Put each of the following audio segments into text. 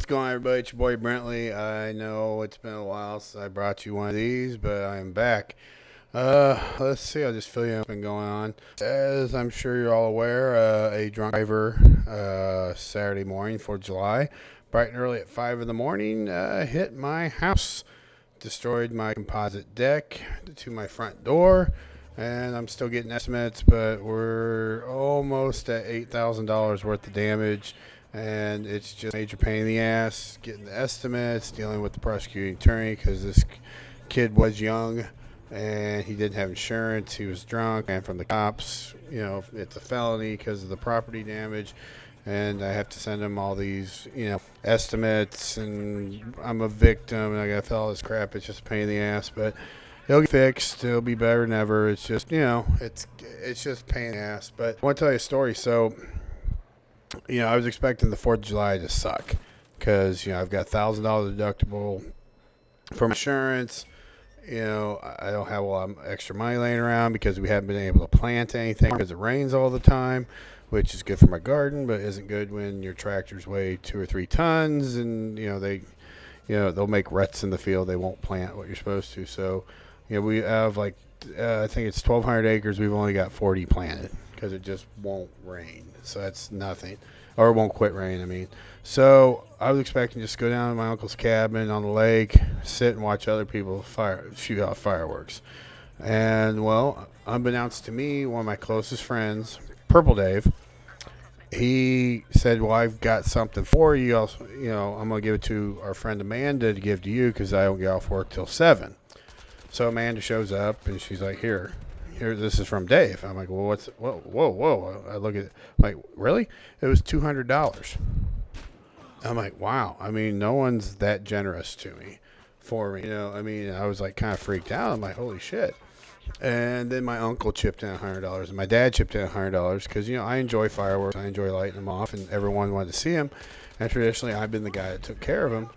going on, everybody? It's your boy Brently. I know it's been a while since I brought you one of these, but I'm back. Let's see. I'll just fill you in what's been going on. As I'm sure you're all aware, a drunk driver Saturday morning, 4th of July, bright and early at 5 in the morning, hit my house, destroyed my composite deck to my front door, and I'm still getting estimates, but we're almost at $8,000 worth of damage. And it's just a major pain in the ass getting the estimates, dealing with the prosecuting attorney because this kid was young and he didn't have insurance. He was drunk, and from the cops, it's a felony because of the property damage. And I have to send him all these, estimates, and I'm a victim and I got to fill all this crap. It's just a pain in the ass, but it'll get fixed. It'll be better than ever. It's just, it's just a pain in the ass. But I want to tell you a story. So, I was expecting the 4th of July to suck because, I've got $1,000 deductible for my insurance. I don't have a lot of extra money laying around because we haven't been able to plant anything because it rains all the time, which is good for my garden, but isn't good when your tractors weigh 2 or 3 tons and, they'll make ruts in the field. They won't plant what you're supposed to. So, we have I think it's 1,200 acres. We've only got 40 planted because it just won't rain. So that's nothing. Or it won't quit raining, I mean. So I was expecting to just go down to my uncle's cabin on the lake, sit and watch other people shoot off fireworks. And, well, unbeknownst to me, one of my closest friends, Purple Dave, he said, well, I've got something for you. Also, I'm going to give it to our friend Amanda to give to you because I don't get off work till 7. So Amanda shows up, and she's like, here, this is from Dave. I'm like, well, whoa. I look at it, like, really? It was $200. I'm like, wow. I mean, no one's that generous to me, for me. I was like kind of freaked out. I'm like, holy shit. And then my uncle chipped in $100, and my dad chipped in $100 because, I enjoy fireworks. I enjoy lighting them off, and everyone wanted to see them. And traditionally, I've been the guy that took care of them,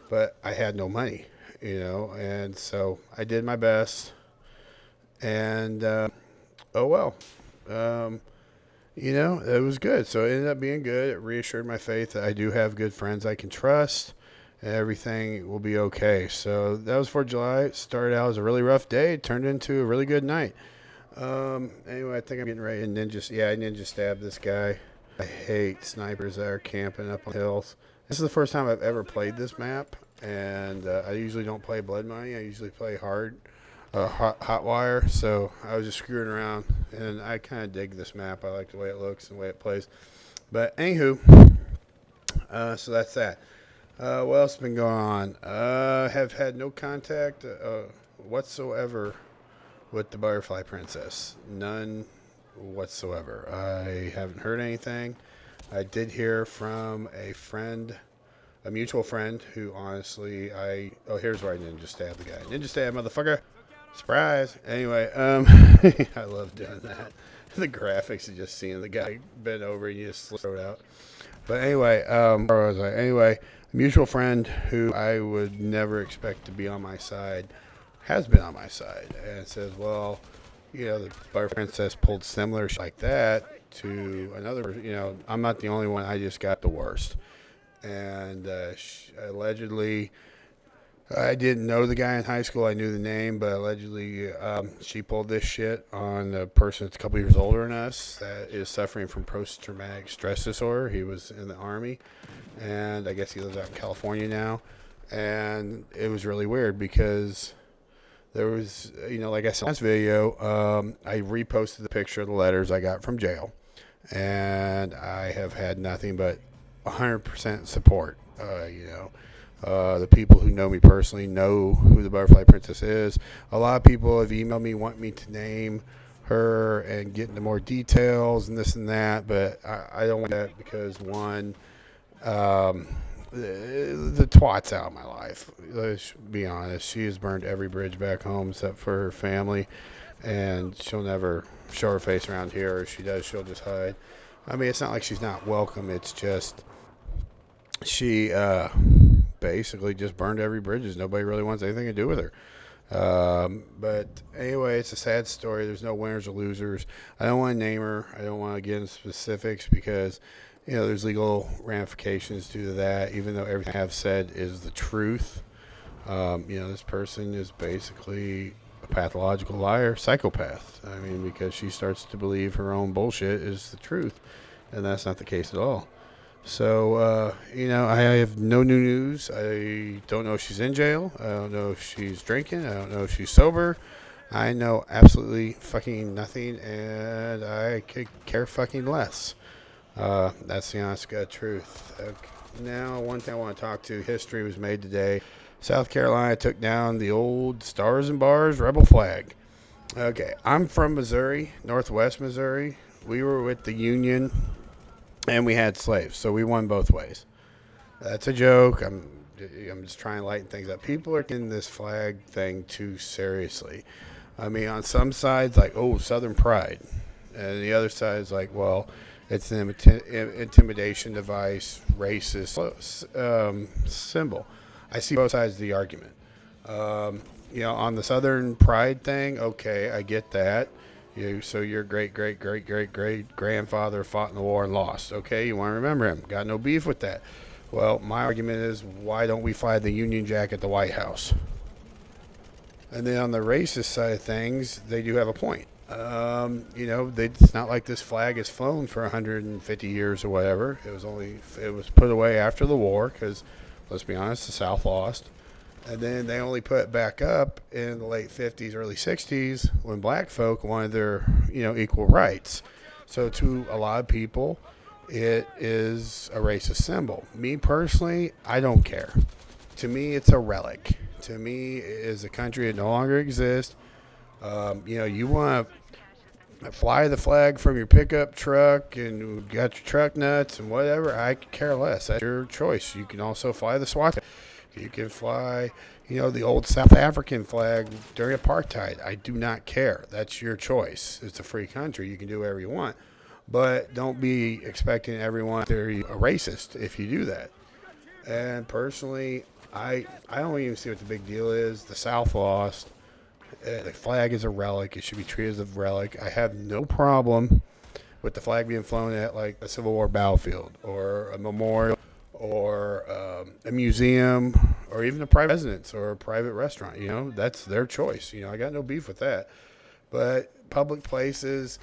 but I had no money, and so I did my best. And, it was good. So it ended up being good. It reassured my faith that I do have good friends I can trust, and everything will be okay. So that was 4th of July. It started out as a really rough day. It turned into a really good night. Anyway, I think I'm getting ready to ninja stab this guy. I hate snipers that are camping up on hills. This is the first time I've ever played this map, and I usually don't play Blood Money. I usually play hot wire, so I was just screwing around, and I kind of dig this map. I like the way it looks and the way it plays. But anywho, so that's that. What else has been going on? Have had no contact whatsoever with the Butterfly Princess. None whatsoever. I haven't heard anything. I did hear from a mutual friend who honestly, here's where I ninja stab the guy. Ninja stab, motherfucker. Surprise. Anyway, I love doing that. The graphics of just seeing the guy bend over and you just throw it out. But anyway, where was I? Anyway, a mutual friend who I would never expect to be on my side has been on my side and says, well, the Butterfly Princess pulled similar shit like that to another, I'm not the only one. I just got the worst. And allegedly, I didn't know the guy in high school. I knew the name, but allegedly she pulled this shit on a person that's a couple years older than us that is suffering from post-traumatic stress disorder. He was in the Army, and I guess he lives out in California now. And it was really weird because there was, like I said in this video, I reposted the picture of the letters I got from jail, and I have had nothing but 100% support, the people who know me personally know who the Butterfly Princess is. A lot of people have emailed me, want me to name her and get into more details and this and that, but I don't want that because, one, the twat's out of my life. Let's be honest. She has burned every bridge back home except for her family, and she'll never show her face around here. Or if she does, she'll just hide. I mean, it's not like she's not welcome. It's just she basically just burned every bridge. Nobody really wants anything to do with her. But anyway, it's a sad story. There's no winners or losers. I don't want to name her. I don't want to get into specifics because there's legal ramifications due to that, even though everything I have said is the truth. This person is basically a pathological liar, psychopath. I mean, because she starts to believe her own bullshit is the truth, and that's not the case at all. So, I have no new news. I don't know if she's in jail. I don't know if she's drinking. I don't know if she's sober. I know absolutely fucking nothing, and I could care fucking less. That's the honest God truth. Now, one thing I want to talk to, history was made today. South Carolina took down the old Stars and Bars rebel flag. Okay, I'm from Missouri, northwest Missouri. We were with the Union, and we had slaves, so we won both ways. That's a joke. I'm just trying to lighten things up. People are taking this flag thing too seriously. I mean, on some sides, like, oh, Southern pride. And the other side is like, well, it's an intimidation device, racist symbol. I see both sides of the argument. On the Southern pride thing, okay, I get that. So your great grandfather fought in the war and lost. Okay, you want to remember him. Got no beef with that. Well, my argument is, why don't we fly the Union Jack at the White House? And then on the racist side of things, they do have a point. It's not like this flag is flown for 150 years or whatever. It was put away after the war because, let's be honest, the South lost. And then they only put it back up in the late 50s, early 60s when black folk wanted their, equal rights. So to a lot of people, it is a racist symbol. Me personally, I don't care. To me, it's a relic. To me, it is a country that no longer exists. You want to fly the flag from your pickup truck and got your truck nuts and whatever, I could care less. That's your choice. You can also fly the swastika. You can fly, the old South African flag during apartheid. I do not care. That's your choice. It's a free country. You can do whatever you want. But don't be expecting everyone to be a racist if you do that. And personally, I don't even see what the big deal is. The South lost. The flag is a relic. It should be treated as a relic. I have no problem with the flag being flown at like a Civil War battlefield or a memorial or a museum or even a private residence or a private restaurant. That's their choice. I got no beef with that. But public places,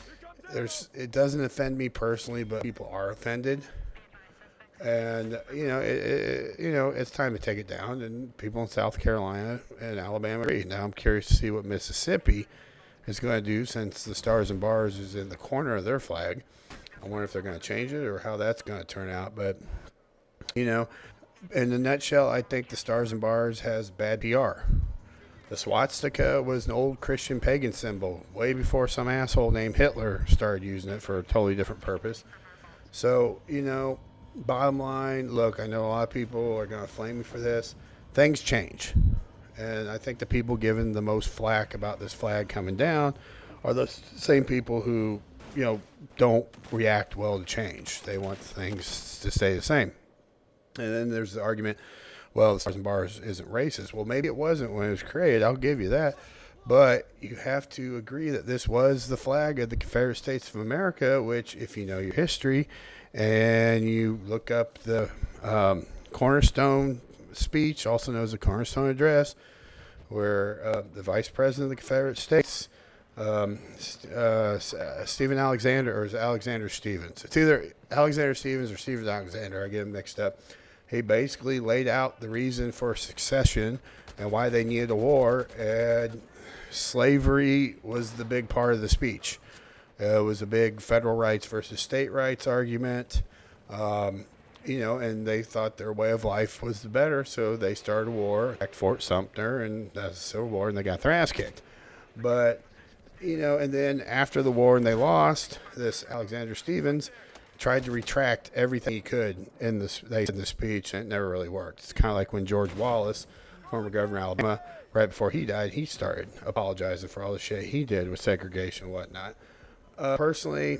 it doesn't offend me personally, but people are offended. And, it's time to take it down. And people in South Carolina and Alabama agree. Now I'm curious to see what Mississippi is going to do since the Stars and Bars is in the corner of their flag. I wonder if they're going to change it or how that's going to turn out. But, in a nutshell, I think the Stars and Bars has bad PR. The swastika was an old Christian pagan symbol way before some asshole named Hitler started using it for a totally different purpose. So, bottom line, look, I know a lot of people are going to flame me for this. Things change. And I think the people giving the most flack about this flag coming down are the same people who, don't react well to change. They want things to stay the same. And then there's the argument, well, the Stars and Bars isn't racist. Well, maybe it wasn't when it was created. I'll give you that. But you have to agree that this was the flag of the Confederate States of America, which, if you know your history and you look up the Cornerstone speech, also known as the Cornerstone Address, where the Vice President of the Confederate States, Stephen Alexander, or is it Alexander Stevens? It's either Alexander Stevens or Stephen Alexander. I get them mixed up. He basically laid out the reason for secession and why they needed a war, and slavery was the big part of the speech. It was a big federal rights versus state rights argument, and they thought their way of life was the better, so they started a war at Fort Sumter, and that's a civil war, and they got their ass kicked. But, and then after the war and they lost, this Alexander Stevens tried to retract everything he could in the speech, and it never really worked. It's kind of like when George Wallace, former governor of Alabama, right before he died, he started apologizing for all the shit he did with segregation and whatnot. Personally,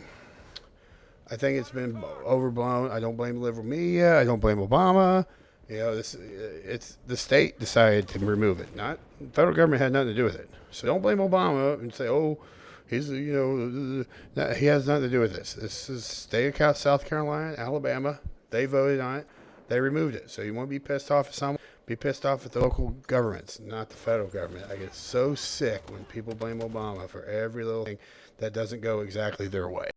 I think it's been overblown. I don't blame the liberal media. I don't blame Obama. It's the state decided to remove it. Not the federal government had nothing to do with it. So don't blame Obama and say, oh, He's, he has nothing to do with this. This is state of South Carolina, Alabama. They voted on it. They removed it. So you want to be pissed off at someone? Be pissed off at the local governments, not the federal government. I get so sick when people blame Obama for every little thing that doesn't go exactly their way.